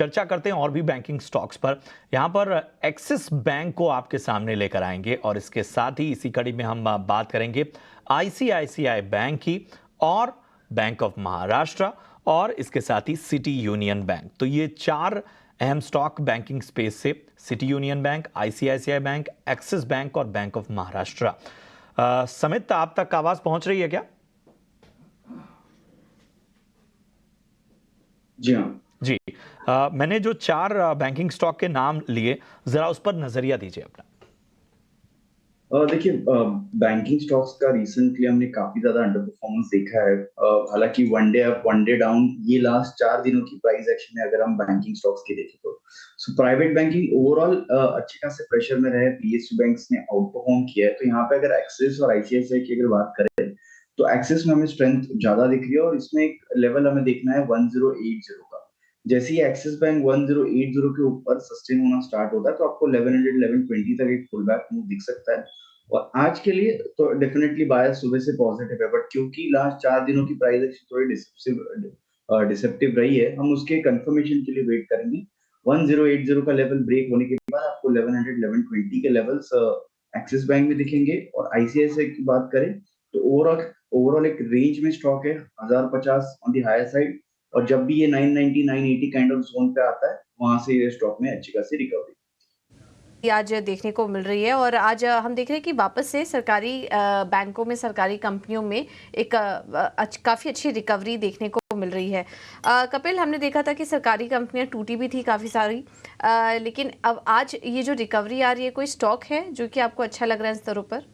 चर्चा करते हैं और भी बैंकिंग स्टॉक्स पर। यहाँ पर एक्सिस बैंक को आपके सामने लेकर आएंगे और इसके साथ ही इसी कड़ी में हम बात करेंगे आईसीआईसीआई बैंक की और बैंक ऑफ महाराष्ट्र और इसके साथ ही सिटी यूनियन बैंक। तो ये चार अहम स्टॉक बैंकिंग स्पेस से city union bank, ICICI bank, axis bank और बैंक ऑफ महाराष्ट्र। समित, आप तक आवाज पहुंच रही है क्या? जी हाँ जी। मैंने जो चार बैंकिंग स्टॉक के नाम लिए, जरा उस पर नजरिया दीजिए अपना। देखिए, बैंकिंग स्टॉक्स का रिसेंटली हमने काफी ज्यादा अंडर परफॉर्मेंस देखा है। हालांकि वनडे अप वनडे डाउन ये लास्ट 4 दिनों की प्राइस एक्शन है अगर हम बैंकिंग स्टॉक्स की देखें तो। सो प्राइवेट बैंकिंग ओवरऑल अच्छे खासे प्रेशर में रहे, पीएसयू बैंक्स ने आउट परफॉर्म किया है। तो यहाँ पे अगर एक्सिस और आईसीआईसीआई की अगर बात करें तो एक्सिस में हमें स्ट्रेंथ ज्यादा दिख रही है और इसमें एक लेवल हमें देखना है 1080 का। जैसे ही एक्सिस बैंक 1080 के ऊपर सस्टेन होना स्टार्ट होता है तो आपको 1100 1120 तक एक पुल बैक मूव दिख सकता है। और आज के लिए तो डेफिनेटली बायस सुबह से पॉजिटिव है, बट क्योंकि लास्ट 4 दिनों की प्राइस एक्शन थोड़ी डिसेप्टिव रही है, हम उसके कंफर्मेशन के लिए वेट करेंगे। 1080 का लेवल ब्रेक होने के बाद आपको 1100 1120 के लेवल्स एक्सिस बैंक में दिखेंगे। और आईसीआईसीआई की बात करें तो ओवरऑल ओवरऑल एक रेंज में स्टॉक है 1050 ऑन दी हायर साइड। और जब भी ये 990 980 काइंड ऑफ जोन पे आता है वहां से ये स्टॉक में अच्छी खासी रिकवरी आज देखने को मिल रही है। और आज हम देख रहे हैं कि वापस से सरकारी बैंकों में, सरकारी कंपनियों में एक काफ़ी अच्छी रिकवरी देखने को मिल रही है। कपिल, हमने देखा था कि सरकारी कंपनियां टूटी भी थी काफ़ी सारी, लेकिन अब आज ये जो रिकवरी आ रही है, कोई स्टॉक है जो कि आपको अच्छा लग रहा है इन स्तरों पर?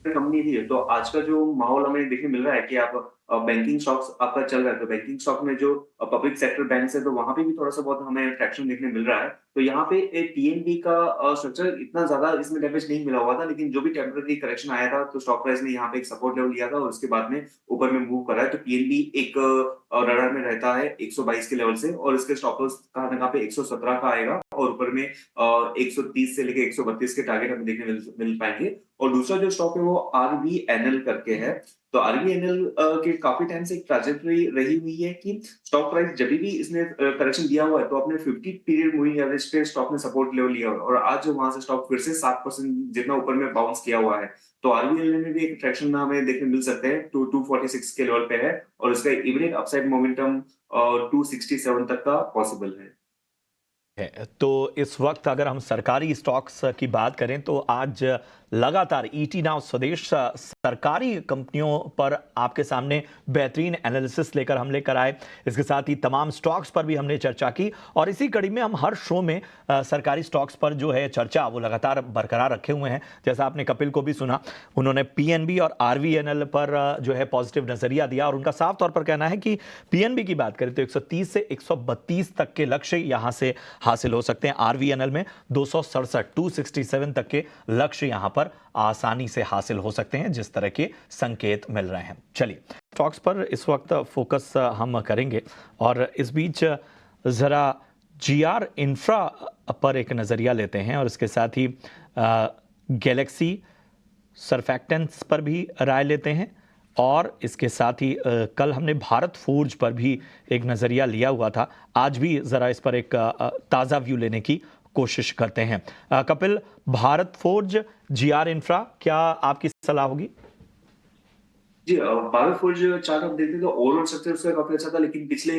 कंपनी भी है। तो आज का जो माहौल हमें देखने मिल रहा है कि आप बैंकिंग स्टॉक्स आपका चल रहा है, तो बैंकिंग स्टॉक में जो पब्लिक सेक्टर बैंक्स है तो वहां पे भी थोड़ा सा बहुत हमें ट्रैक्शन देखने मिल रहा है। तो यहाँ पे पीएनबी का स्ट्रक्चर इतना ज्यादा इसमें डैमेज नहीं मिला हुआ था, लेकिन जो भी टेम्पररी करेक्शन आया था तो स्टॉक प्राइस ने यहाँ पे एक सपोर्ट लेवल लिया था और उसके बाद में ऊपर में मूव करा है। तो पीएनबी एक रडार में रहता है 122 के लेवल से, और इसके स्टॉप लॉस कहाँ ना कहाँ पे 117 का आएगा, और ऊपर में 130 से लेके 132 के टारगेट हमें देखने मिल पाएंगे। और दूसरा जो स्टॉक है वो आरवीएनएल करके है। तो आरवीएनएल के काफी टाइम से एक ट्रैजेक्टरी रही हुई है कि स्टॉक प्राइस जब भी इसने करेक्शन दिया हुआ है तो अपने 50 पीरियड मूविंग एवरेज पे स्टॉक ने सपोर्ट लेवल लिया हुआ है, और आज वहां से स्टॉक फिर से 7% जितना ऊपर में बाउंस किया हुआ है। तो आरवीएनएल में भी एक ट्रैक्शन में हमें देखने मिल सकते हैं, 246 के लेवल पे है, और इसका इमीडिएट अपसाइड मोमेंटम 267 तक का पॉसिबल है। तो इस वक्त अगर हम सरकारी स्टॉक्स की बात करें तो आज लगातार ईटी नाउ स्वदेश सरकारी कंपनियों पर आपके सामने बेहतरीन एनालिसिस लेकर हम लेकर आए। इसके साथ ही तमाम स्टॉक्स पर भी हमने चर्चा की, और इसी कड़ी में हम हर शो में सरकारी स्टॉक्स पर जो है चर्चा वो लगातार बरकरार रखे हुए हैं। जैसा आपने कपिल को भी सुना, उन्होंने पीएनबी और आरवीएनएल पर जो है पॉजिटिव नजरिया दिया, और उनका साफ तौर पर कहना है कि पीएनबी की बात करें तो 130 से 132 तक के लक्ष्य यहां से हासिल हो सकते हैं। आरवीएनएल में 267 तक के लक्ष्य यहां पर आसानी से हासिल हो सकते हैं, जिस तरह के संकेत मिल रहे हैं। चलिए, स्टॉक्स पर इस वक्त फोकस हम करेंगे, और इस बीच जरा जीआर इंफ्रा पर एक नजरिया लेते हैं, और इसके साथ ही गैलेक्सी सर्फैक्टेंट्स पर भी राय लेते हैं, और इसके साथ ही कल हमने भारत फोर्ज पर भी एक नज़रिया लिया हुआ था। आज भी ज़रा इस पर एक ताज़ा व्यू लेने की कोशिश करते हैं। Kapil, Bharat Forge, GR Infra, क्या आपकी सलाह होगी? जी, भारत फोर्ज चार्ट हम देखते हैं तो ओवरऑल स्ट्रक्चर उसका काफी अच्छा था, लेकिन पिछले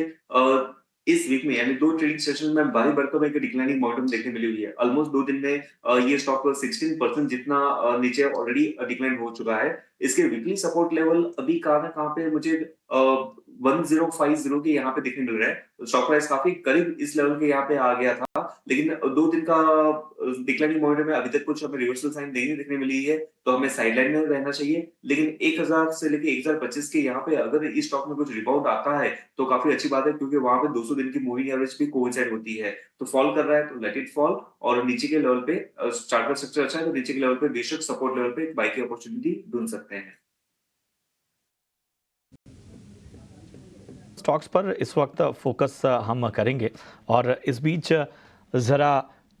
इस वीक में यानी 2 ट्रेडिंग सेशन में भारी भरकम एक डिक्लाइनिंग मोमेंटम देखने मिली हुई है। ऑलमोस्ट 2 दिन में ये स्टॉक 16% जितना नीचे ऑलरेडी डिक्लाइन हो चुका है। इसके वीकली सपोर्ट लेवल अभी कहाँ ना कहाँ पे मुझे 1050 के यहाँ पे देखने मिल रहा है। तो स्टॉक प्राइस काफी करीब इस लेवल के यहाँ पे आ गया था, लेकिन 2 दिन का डिक्लाइनिंग मोमेंटम में अभी तक कुछ हमें रिवर्सल साइन नहीं देखने मिली है, तो हमें साइडलाइन में रहना चाहिए। लेकिन 1000 से लेके 1025 के यहाँ पे अगर इस स्टॉक में कुछ रिबाउंड आता है तो काफी अच्छी बात है, क्योंकि वहां पे 200 दिन की मूविंग एवरेज भी कोइंसाइड होती है। तो फॉल कर रहा है तो लेट इट फॉल, और नीचे के लेवल पे चार्ट का स्ट्रक्चर अच्छा है तो नीचे के लेवल पे बेशक सपोर्ट लेवल पे बाई की अपॉर्चुनिटी ढूंढ सकते हैं। स्टॉक्स पर इस वक्त फोकस हम करेंगे, और इस बीच ज़रा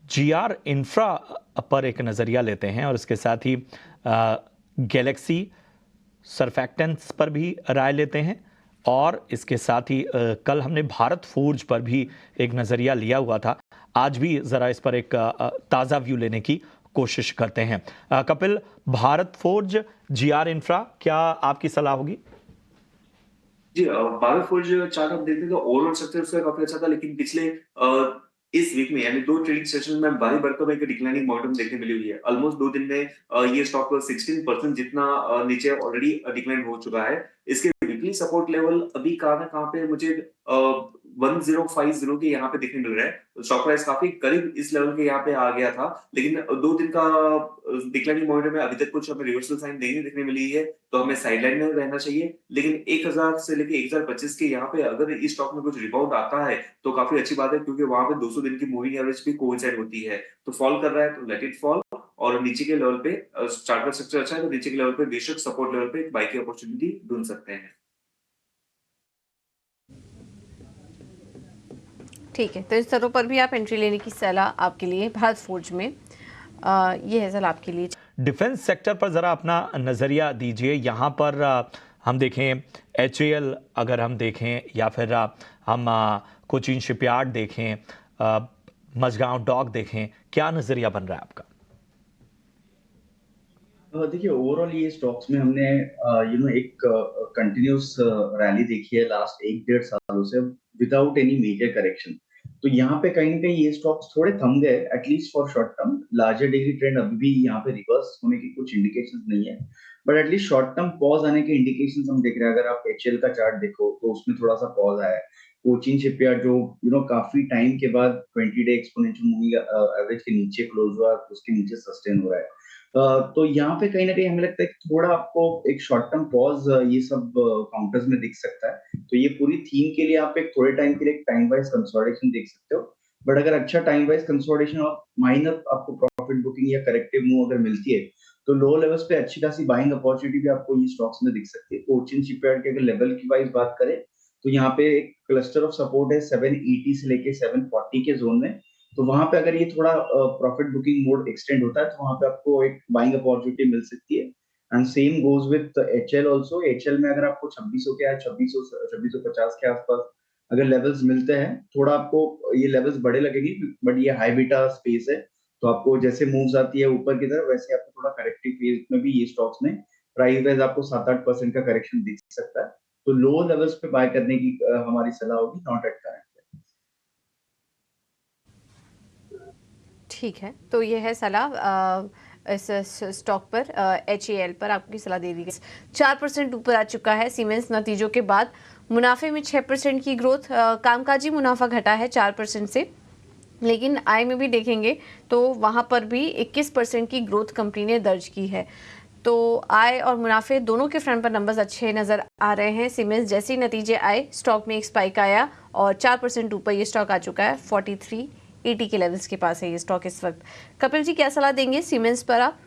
जीआर इंफ्रा पर एक नज़रिया लेते हैं, और इसके साथ ही गैलेक्सी सर्फैक्टेंट्स पर भी राय लेते हैं, और इसके साथ ही कल हमने भारत फोर्ज पर भी एक नज़रिया लिया हुआ था। आज भी ज़रा इस पर एक ताज़ा व्यू लेने की कोशिश करते हैं। Kapil, Bharat Forge, GR Infra, क्या आपकी सलाह होगी? जी भारत फोर्ज चार्ट आप देखते हैं तो ओवरऑल स्ट्रक्चर उसका काफी अच्छा था, लेकिन पिछले इस वीक में यानी 2 ट्रेडिंग सेशन में भारी भरकम एक डिक्लाइनिंग मोमेंटम देखने मिली हुई है। ऑलमोस्ट 2 दिन में ये स्टॉक 16% जितना नीचे ऑलरेडी डिक्लाइन हो चुका है। इसके वीकली सपोर्ट लेवल अभी कहाँ ना कहाँ पे मुझे 1050 के यहाँ पे देखने मिल रहा है। स्टॉक प्राइस काफी करीब इस लेवल के यहाँ पे आ गया था, लेकिन 2 दिन का डिक्लाइनिंग मोमेंटम में अभी तक कुछ हमें रिवर्सल साइन नहीं देखने मिली है, तो हमें साइडलाइन में रहना चाहिए। लेकिन 1000 से लेके 1025 के यहाँ पे अगर इस स्टॉक में कुछ रिबाउंड आता है तो काफी अच्छी बात है, क्योंकि वहां पे 200 दिन की मूविंग एवरेज भी कोइंसाइड होती है। तो फॉल कर रहा है तो लेट इट फॉल, और नीचे के लेवल पे चार्ट का स्ट्रक्चर अच्छा है तो नीचे के लेवल पे बेशक सपोर्ट लेवल पे बाई की अपॉर्चुनिटी ढूंढ सकते हैं। ठीक है, तो इस स्तरों पर भी आप एंट्री लेने की सलाह आपके लिए भारत फोर्ज में, ये है सलाह आपके लिए। डिफेंस सेक्टर पर ज़रा अपना नज़रिया दीजिए। यहाँ पर हम देखें HAL, अगर हम देखें, या फिर हम कोचीन शिपयार्ड देखें, मझगांव डॉक देखें, क्या नज़रिया बन रहा है आपका? देखिए ओवरऑल ये स्टॉक्स में हमने एक कंटिन्यूस रैली देखी है लास्ट 1-1.5 सालों से विदाउट एनी मेजर करेक्शन। तो यहाँ पे कहीं ना कहीं ये स्टॉक्स थोड़े थम गए at least for short term. Larger degree trend अभी भी यहाँ पे रिवर्स होने की कुछ इंडिकेशंस नहीं है, but at least short term pause आने के इंडिकेशंस हम देख रहे हैं। अगर आप HL का चार्ट देखो तो उसमें थोड़ा सा पॉज आया है। कोचिन शिपयार्ड जो काफी टाइम के बाद 20 डे एक्सपोनेंशियल मूविंग एवरेज के नीचे क्लोज हुआ, उसके नीचे सस्टेन हो रहा है। तो यहाँ पे कहीं ना कहीं हमें लगता है कि थोड़ा आपको एक शॉर्ट टर्म पॉज ये सब काउंटर्स में दिख सकता है। तो ये पूरी थीम के लिए आप एक थोड़े टाइम के लिए टाइम वाइज कंसोलिडेशन देख सकते हो। बट अगर अच्छा टाइम वाइज कंसोलिडेशन और माइनर आपको प्रॉफिट बुकिंग या करेक्टिव मूव अगर मिलती है तो लो लेवल्स पे अच्छी खासी बाइंग अपॉर्चुनिटी भी आपको ये स्टॉक्स में दिख सकती है। कोचिन शिपयार्ड के अगर लेवल की वाइज बात करें तो यहाँ पे एक क्लस्टर ऑफ सपोर्ट है 780 से लेके 740 के जोन में। तो वहां पे अगर ये थोड़ा प्रॉफिट बुकिंग मोड एक्सटेंड होता है तो वहां पे आपको एक बाइंग अपॉर्चुनिटी मिल सकती है। And same goes with HL also. HL में अगर आपको 2600 के या 2650 के आसपास अगर लेवल्स मिलते हैं, थोड़ा आपको ये लेवल्स बड़े लगेंगे, बट ये हाई बीटा स्पेस है। तो आपको जैसे मूव्स आती है ऊपर की तरफ वैसे आपको थोड़ा करेक्टिव फेज में भी ये स्टॉक्स में प्राइस वाइज आपको 7-8% का करेक्शन दिख सकता है। तो लो लेवल्स पे बाय करने की हमारी सलाह होगी, नॉट एट करंट। ठीक है, तो ये है सलाह इस स्टॉक पर, HAL पर आपकी सलाह दे दी गई। 4% ऊपर आ चुका है सीमेंस नतीजों के बाद। मुनाफे में 6% की ग्रोथ, कामकाजी मुनाफा घटा है 4% से, लेकिन आय में भी देखेंगे तो वहाँ पर भी 21% की ग्रोथ कंपनी ने दर्ज की है। तो आय और मुनाफे दोनों के फ्रंट पर नंबर्स अच्छे नज़र आ रहे हैं। सीमेंस जैसे ही नतीजे आए स्टॉक में एक स्पाइक आया और 4% ऊपर ये स्टॉक आ चुका है। 4380 के लेवल्स के पास है ये स्टॉक इस वक्त। कपिल जी, क्या सलाह देंगे सीमेंस पर आप?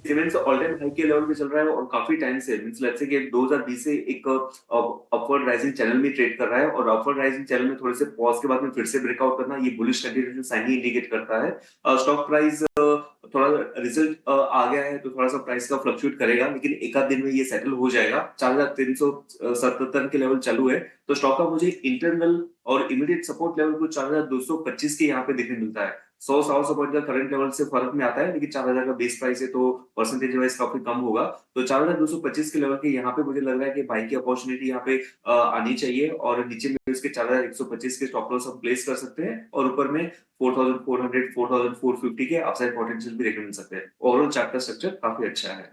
सीमेंस ऑल टाइम हाई के लेवल पे चल रहा है और काफी टाइम से मींस लेट्स से कि 2020 से एक अपवर्ड राइजिंग चैनल में ट्रेड कर रहा है, और अपवर्ड राइजिंग चैनल में थोड़े से पॉज के बाद में फिर से ब्रेकआउट करना ये बुलिश कंटिन्यूएशन साइन ही इंडिकेट करता है। स्टॉक प्राइस थोड़ा रिजल्ट आ गया है तो थोड़ा सा प्राइस का फ्लक्चुएट करेगा, लेकिन एक आध दिन में ये सेटल हो जाएगा। 4377 के लेवल चालू है, तो स्टॉक का मुझे इंटरनल और इमीडिएट सपोर्ट लेवल को 4225 के यहाँ पे देखने मिलता है। 100 पॉइंट का करंट लेवल से फर्क में आता है, लेकिन 4000 का बेस प्राइस है तो परसेंटेज वाइज काफी कम होगा। तो 4225 के लेवल के यहाँ पे मुझे लग रहा है कि बाई की अपॉर्चुनिटी यहाँ पे आनी चाहिए, और नीचे में उसके 4125 के स्टॉप लॉस हम प्लेस कर सकते हैं, और ऊपर में 4400 4450 के अपसाइड पोटेंशियल भी देखने मिल सकते हैं। ओवरऑल चार्ट का स्ट्रक्चर काफी अच्छा है।